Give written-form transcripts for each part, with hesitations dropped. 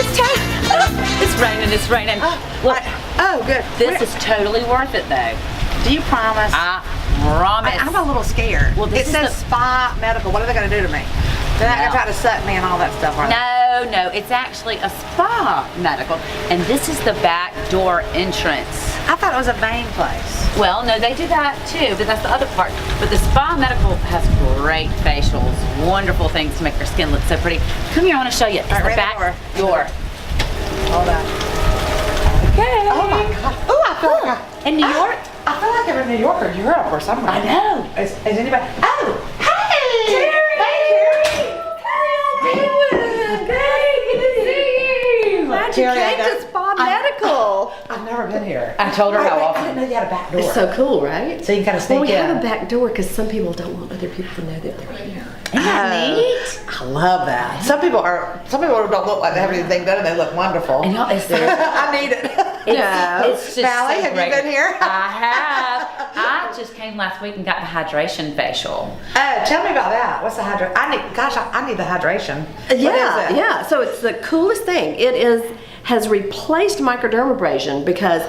It's raining. It's raining. Look, oh, good. this is totally worth it, though. Do you promise? I promise. I'm a little scared. Well, it says spa medical. What are they going to do to me? They're not going to try to suck me and all that stuff, are they? No, it's actually a spa medical, and this is the back door entrance. I thought it was a vein place. Well, no, they do that too, but that's the other part. But the spa medical has great facials, wonderful things to make your skin look so pretty. Come here, I want to show you. It's the back door. Hold on. Okay. Oh my God. Oh, I feel like in New York? I feel like I'm in New York or Europe or somewhere. I know. Is anybody? Oh, hey! Terry! Hey, Terry! Great, good to see you. Glad you came to Spa Medical. I've never been here. I told her how I often. didn't know you had a back door. It's so cool, right? So you can kind of sneak Well, we in. have a back door because some people don't want other people to know that they're here. Isn't that neat? I love that. Some people don't look like they have anything done and they look wonderful. And y'all, it's so I need it. It's just Valerie, so have great. you been here? I have. I just came last week and got the hydration facial. Oh, tell me about that. What's the hydration? I need the hydration. What is it? Yeah. So it's the coolest thing. It has replaced microdermabrasion because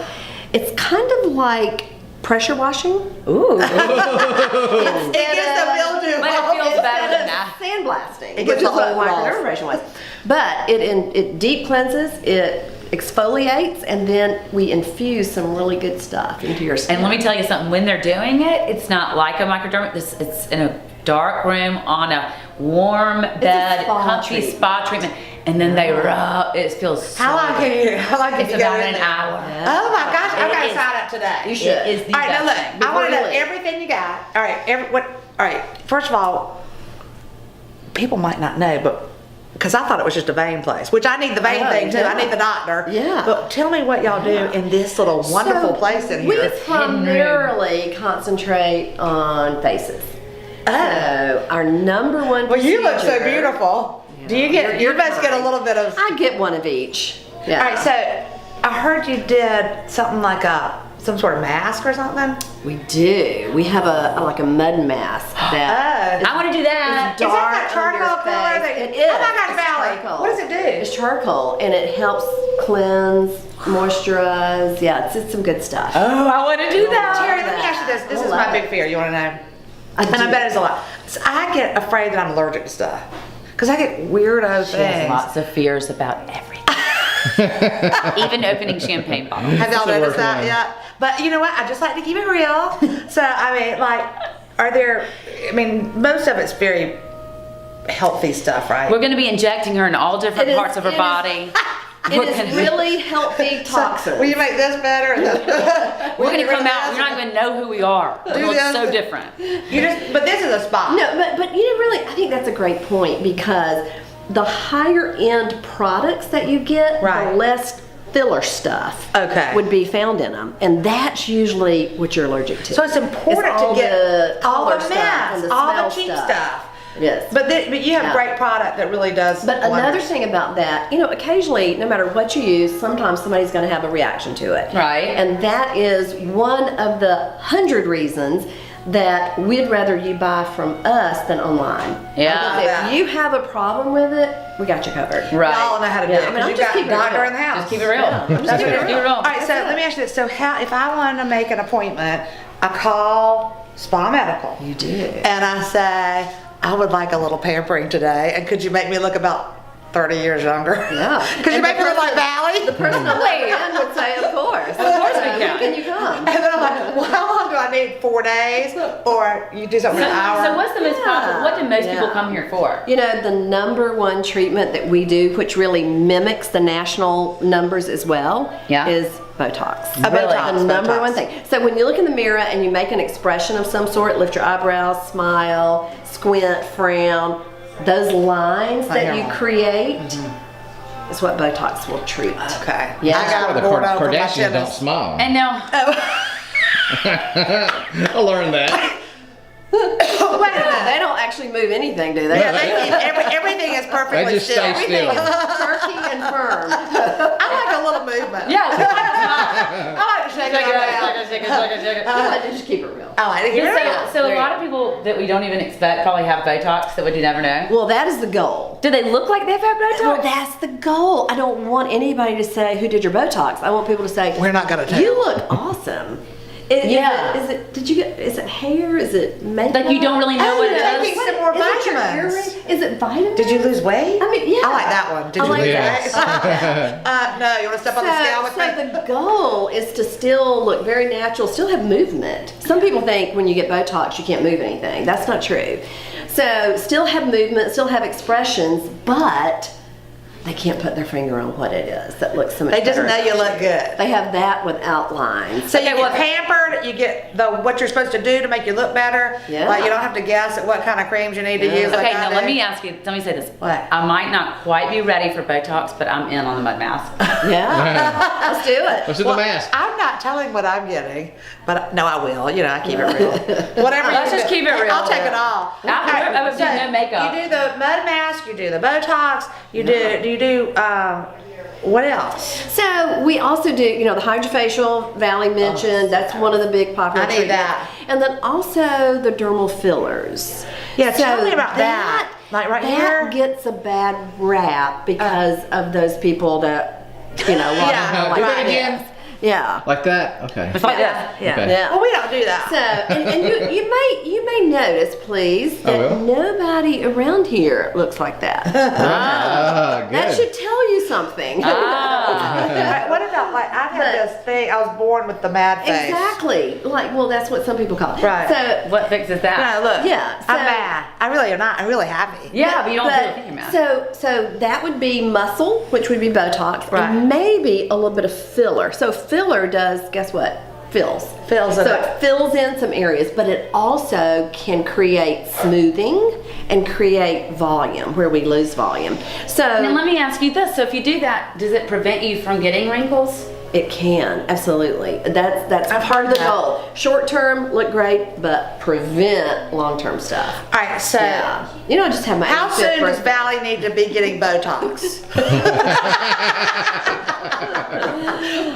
it's kind of like pressure washing. Ooh. It gets the mildew. But it feels better than that. Sandblasting, It which gets is the what whole microdermabrasion was. But it deep cleanses, it exfoliates, and then we infuse some really good stuff into your skin. And let me tell you something, when they're doing it, it's not like a microdermabrasion. It's in a dark room on a warm bed, comfy spa treatment. And then they rub, it feels so How long can you It's go about in an there? hour. Oh my gosh, I It gotta is. sign up today. You should. It is the All right, now best look, thing. I want to know Before you leave. everything you got. All right, all right, first of all, people might not know, but because I thought it was just a vein place, which I need the vein thing too. yeah. I need the doctor. Yeah. But tell me what y'all do in this little wonderful So place in we here. primarily concentrate on faces. So our number one Well, you look so procedure- beautiful. Do you get? You're You must get a fine. little bit of. I get one of each. Yeah. All right, so I heard you did something like some sort of mask or something. We do. We have like a mud mask that I want to do that. Is that that dark charcoal under color? your That, face. It is. Oh my gosh, It's Valley. charcoal. What does it do? It's charcoal, and it helps cleanse, moisturize. Yeah, it's some good stuff. Oh, I want to do that. Terry, let me ask you this. This I is love my it. big fear. You want to know? I And I do. bet it's a lot. So I get afraid that I'm allergic to stuff. Because I get weirdo She has things. lots of fears about everything. Even opening champagne bottles. Have y'all Still noticed working that on it. yet? But you know what? I just like to keep it real. So, I mean, like, most of it's very healthy stuff, right? We're going to be injecting her in all different It is- parts of her it is- body. It We're is gonna- really healthy toxins. Will you make this better? We're going to come out, you're not going to know who we are. We're Do going to look this. so different. But this is a spa. No, but you know, really, I think that's a great point because the higher end products that you get, Right. the less filler stuff Okay. would be found in them, and that's usually what you're allergic to. So it's important all to get the all color the stuff mess, and the all the smell cheap stuff. stuff. It is. But you have Yeah. great product that really does. But another wonders. thing about that, you know, occasionally, no matter what you use, sometimes somebody's going to have a reaction to it. Right. And that is one of the 100 reasons that we'd rather you buy from us than online. Yeah. Because if you have a problem with it, we got you covered. Right. Y'all know how to do Yeah, it. I mean, 'cause I'm you just got keeping it doctor real. in the house. Just keep it real. Yeah, I'm just That's keeping it. it Keep it real. All right, so let me ask you this. So if I wanted to make an appointment, I call Spa Medical. You do. And I say, I would like a little pampering today. And could you make me look about 30 years younger? Yeah. Could you And make the me look like person- Valley? The person on the end would say, of course. Of course we can. When can you come? And then I'm like, well, how long do I need? 4 days? Or you do something in an hour? So what's the most popular, what do most people Yeah. come here for? You know, the number one treatment that we do, which really mimics the national numbers as well, Yeah. is Botox. Really? The number Botox. one thing. So when you look in the mirror and you make an expression of some sort, lift your eyebrows, smile, squint, frown, those lines I that hear you them. create is what Botox will treat. Okay. Yeah. I got The a board over my Kardashians don't tennis. smile. And now, I learned that. Wait a minute. They don't actually move anything, do they? Yeah, everything is perfectly They just still. stay Everything still. is turkey and firm. I like a little movement. Yeah. I like to shake it around. I just keep it real. I like to hear it. So a lot of people that we don't even expect probably have Botox that we never know. Well, that is the goal. Do they look like they've had Botox? Well, that's the goal. I don't want anybody to say, who did your Botox? I want people to say, We're not gonna tell. you look awesome. Yeah. Is it hair? Is it makeup? Like you don't really know what it you're is. taking some more Is it your vitamins. earring? Is it vitamins? Did you lose weight? I mean, yeah. I like that one. Did I you like lose that. weight? No, you want to step on the scale with So me? the goal is to still look very natural, still have movement. Some people think when you get Botox you can't move anything. That's not true. So still have movement, still have expressions, but they can't put their finger on what it is that looks so much They just better. know you look good. They have that without lines. So you get pampered, you get what you're supposed to do to make you look better. Yeah. Like you don't have to guess at what kind of creams you need to use. Okay, like now I let do. me ask you. Let me say this. What? I might not quite be ready for Botox, but I'm in on the mud mask. Yeah, let's do it. What's in the mask? I'm not telling what I'm getting, but no, I will. You know, I keep it real. Whatever. Let's you just do. keep it real. I'll take it all. I would do no makeup. You do the mud mask. You do the Botox. You do. What else? So we also do, the hydrofacial, Valley mentioned, that's one of the big popular I need treatments. that. And then also the dermal fillers. Yeah, tell me about that. Like right here? That gets a bad rap because of those people that, Yeah, like do that right. again. Yeah. Like that? Okay. It's like this. Yeah. Okay. Yeah. Well, we don't do that. So, and you may notice, please, I that will. nobody around here looks like that. Ah, good. That should tell you something. What about I've had this thing. I was born with the mad face. Exactly. That's what some people call it. Right. So, What fixes that? No, look. Yeah, I'm so- mad. I really am not. I'm really happy. Yeah, but you don't feel thinking mask. So that would be muscle, which would be Botox, Right. and maybe a little bit of filler. So filler does, guess what? Fills Fills it so up. it fills in some areas, but it also can create smoothing and create volume where we lose volume. So Now let me ask you this: so if you do that, does it prevent you from getting wrinkles? it can, absolutely. That's I've part of heard the that. goal. Short term, look great, but prevent long term stuff. All right. So, Yeah. I just have my how 85th soon does birthday. Valley need to be getting Botox?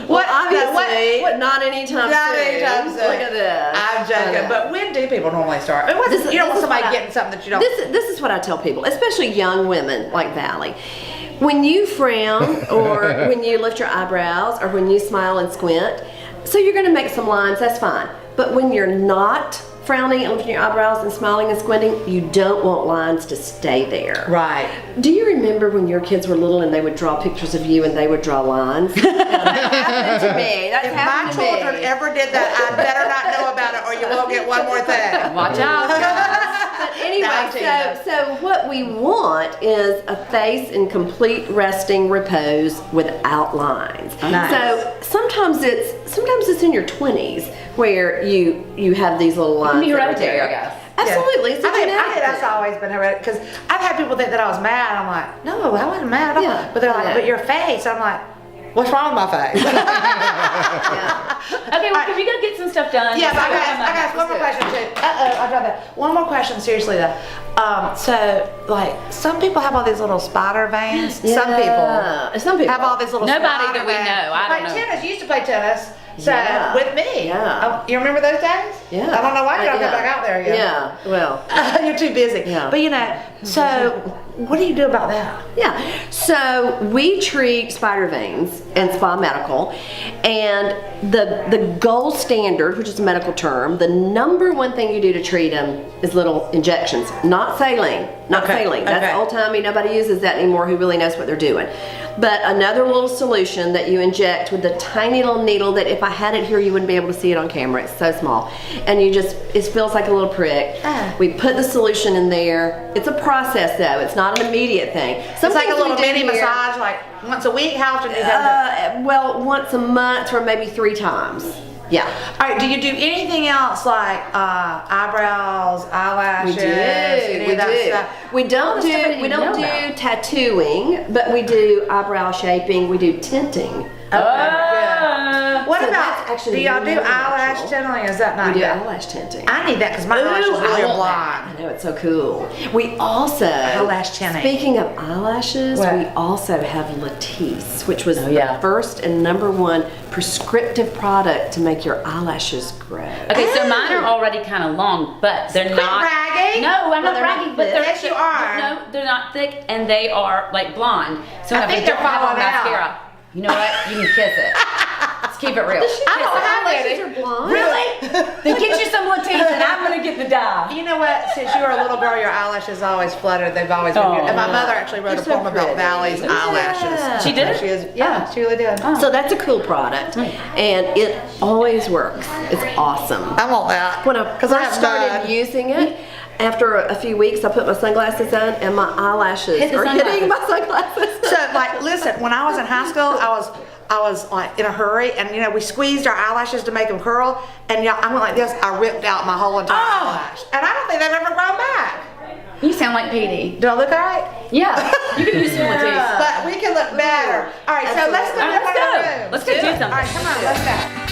Well, obviously, what- not anytime Not soon. anytime soon. Look at this. I'm joking, Okay. but when do people normally start? It wasn't, you don't want somebody getting something that you don't. This is what I tell people, especially young women like Valley. When you frown, or when you lift your eyebrows, or when you smile and squint, so you're going to make some lines. That's fine. But when you're not frowning and lifting your eyebrows and smiling and squinting, you don't want lines to stay there. Right. Do you remember when your kids were little and they would draw pictures of you and they would draw lines? That happened to me. That's If my happened to children me. ever did that, I better not know about it, or you won't get one more thing. Watch out, guys. But No, anyway, I'm teasing. so what we want is a face in complete resting repose without lines. Nice. So sometimes it's in your 20s where you have these little lines. It can be that are hereditary, there. I guess. Absolutely, it's a I think genetic that's thing. always been hereditary, because I've had people think that I was mad. I'm like, no, I wasn't mad at all. Yeah. But they're like, Yeah. but your face. I'm like, what's wrong with my face? Yeah. Okay, well, can we go get some stuff done? Yeah, but I Let's go. got one more question too. I dropped that. One more question, seriously though. So some people have all these little spider veins. Some people have all these little Nobody spider that we veins. know. I don't like know. tennis, you used to play tennis. So Yeah. with me. Yeah. You remember those days? Yeah. I don't know why you don't Yeah. get back out there again. Yeah, well. You're too busy. Yeah. But so what do you do about that? Yeah, so we treat spider veins in Spa Medical, and the gold standard, which is a medical term, the number one thing you do to treat them is little injections, not saline, not Okay, saline. That's okay. old timey. Nobody uses that anymore. Who really knows what they're doing? But another little solution that you inject with a tiny little needle that if I had it here, you wouldn't be able to see it on camera. It's so small, and it feels like a little prick. Ah. We put the solution in there. It's a process though. It's not an immediate thing. It's like a Sometimes we little do mini here- massage, like once a week. How often do you have to? well, once a month or maybe 3 times. Yeah. All right. Do you do anything else like eyebrows, eyelashes? any of that stuff? We don't the stuff I do didn't we even don't know do about. tattooing, but we do eyebrow shaping. We do tinting. Okay, good. Well, What So about, that's actually do y'all do really eyelash natural. tinting? Is that not We do good? eyelash tinting. I need that because my eyelashes really I are want that. blind. I know, it's so cool. We also, Eyelash tinting. speaking of eyelashes, What? we also have Latisse, which was yeah. the first and #1 prescriptive product to make your eyelashes grow. Okay, so mine are already kind of long, but they're Quit not. bragging. No, I'm not they're not bragging, but thick. they're. Yes, you are. No, they're not thick, and they are like blonde. So I if think I don't they're have on falling out. mascara, you know what? You can kiss it. Let's keep it real. I don't have Eyelashes any. are blonde. Really? Then get you some Latisse, and I'm gonna get the dye. You know what? Since you were a little girl, your eyelashes always fluttered. They've always been Oh. good. And my mother actually wrote They're a so poem about pretty. Valley's eyelashes. She did? She is. Yeah, she really did. So that's a cool product, and it always works. It's awesome. I want that. When I Because I first have started none. using it, after a few weeks, I put my sunglasses on, and my eyelashes Hit the are sunglasses. hitting my sunglasses. So, like, listen, when I was in high school, I was like in a hurry, and you know we squeezed our eyelashes to make them curl, and y'all, I went like this. I ripped out my whole entire eyelash, and I don't think they've ever grown back. You sound like Petey. Do I look alright? Yeah, you can use some Latisse. But we can look better. All right, so let's go. All right, let's to our go. room. Let's go do something. All right, come on, let's go.